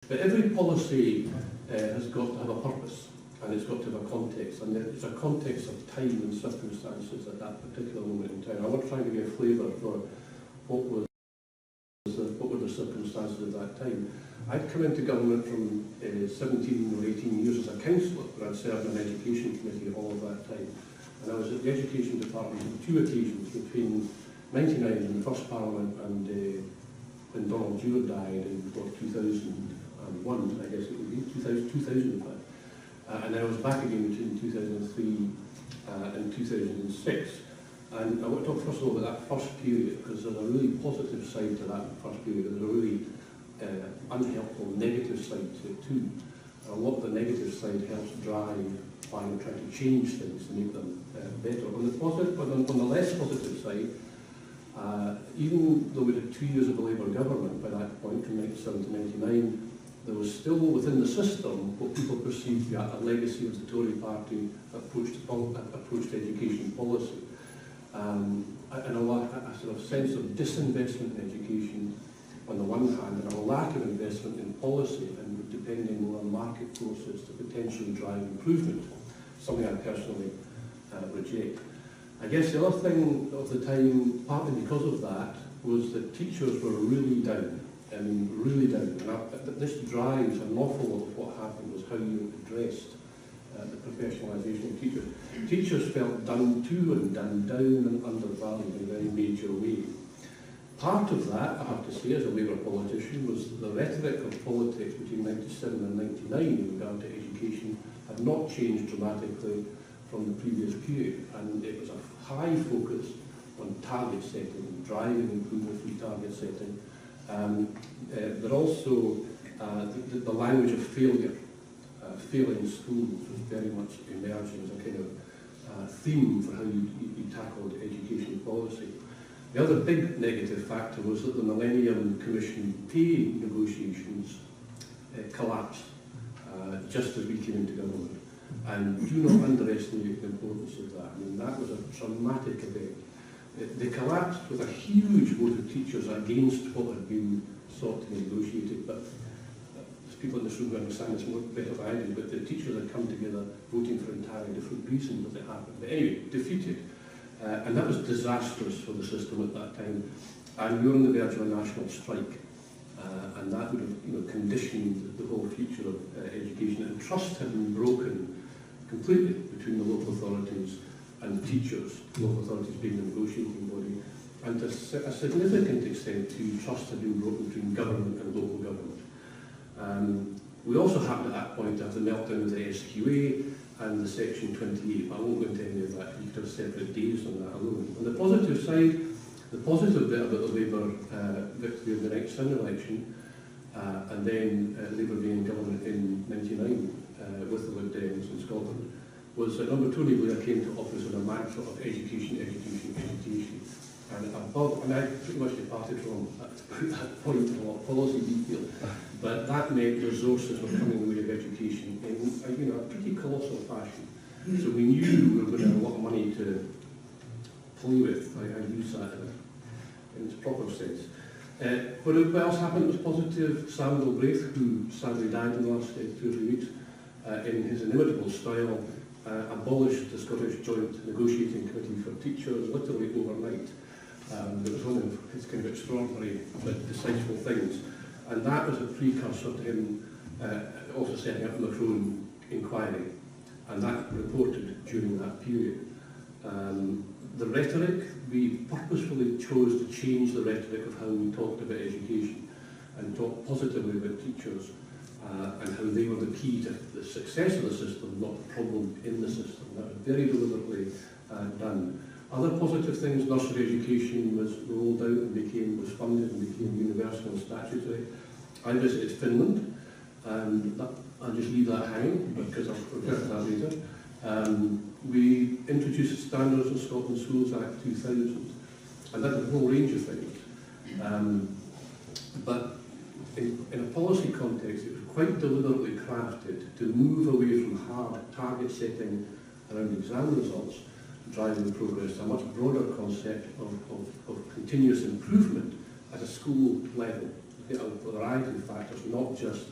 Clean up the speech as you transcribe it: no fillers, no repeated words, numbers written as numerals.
But every policy has got to have a purpose, and it's got to have a context, and it's a context of time and circumstances at that particular moment in time. I want to try and give you a flavour for what were the circumstances at that time. I'd come into government from 17 or 18 years as a councillor, where I'd served on an education committee all of that time. And I was at the education department on 2 occasions between 99 in the first parliament and when Donald Dewar died in 2001, I guess it would be, 2000 in fact. And I was back again between 2003 and 2006. And I want to talk first of all about that first period, because there's a really positive side to that first period, and there's a really unhelpful negative side to it too. A lot of the negative side helps drive why we're trying to change things to make them better. On the positive, but on the less positive side, even though we had 2 years of a Labour government by that point, from 97 to 99, there was still within the system what people perceived to be a legacy of the Tory party approach to education policy. And a sort of sense of disinvestment in education on the one hand, and a lack of investment in policy and depending more on market forces to potentially drive improvement, something I personally reject. I guess the other thing of the time, partly because of that, was that teachers were really down. I mean, really down. And this drives an awful lot of what happened was how you addressed the professionalisation of teachers. Teachers felt done to and done down and undervalued in a very major way. Part of that, I have to say, as a Labour politician, was the rhetoric of politics between 97 and 99 in regard to education had not changed dramatically from the previous period, and it was a high focus on target setting, driving improvement through target setting, but also the language of failure, failing schools was very much emerging as a kind of theme for how you tackled education policy. The other big negative factor was that the Millennium Commission pay negotiations collapsed just as we came into government. And do not underestimate the importance of that. I mean, that was a traumatic event. They collapsed with a huge vote of teachers against what had been sought to be negotiated. But there's people in this room who understand this more better than I do, but the teachers had come together voting for entirely different reasons as it happened. But anyway, defeated. And that was disastrous for the system at that time. And we were on the verge of a national strike. And that would have conditioned the whole future of education. And trust had been broken completely between the local authorities and teachers, local authorities being the negotiating body. And to a significant extent, too, trust had been broken between government and local government. We also happened at that point to have the meltdown of the SQA and the Section 28. I won't go into any of that, you could have separate days on that alone. On the positive side, the positive bit about the Labour victory of the next election, and then Labour being in government in 99 with the Lib Dems in Scotland, was that under Tony Blair came to office with a mantra of education, education, education. And I pretty much departed from that point in a lot of policy detail, but that meant resources were coming in the way of education in a pretty colossal fashion. So we knew we were going to have a lot of money to play with. I use that in its proper sense. What else happened was positive. Samuel Braith, who sadly died in the last 2 or 3 weeks, in his inimitable style, abolished the Scottish Joint Negotiating Committee for Teachers literally overnight. It was one of his kind of extraordinary but decisive things, and that was a precursor to him also setting up the Macron inquiry, and that reported during that period. The rhetoric, we purposefully chose to change the rhetoric of how we talked about education and talk positively about teachers and how they were the key to the success of the system, not the problem in the system. That was very deliberately done. Other positive things, nursery education was rolled out and was funded and became universal and statutory. I visited Finland, and I'll just leave that hanging because I'll refer to that later. We introduced the Standards in Scotland Schools Act 2000, and that was a whole range of things. But in a policy context, it was quite deliberately crafted to move away from hard target setting around exam results, driving progress to a much broader concept of continuous improvement at a school level, a variety of factors, not just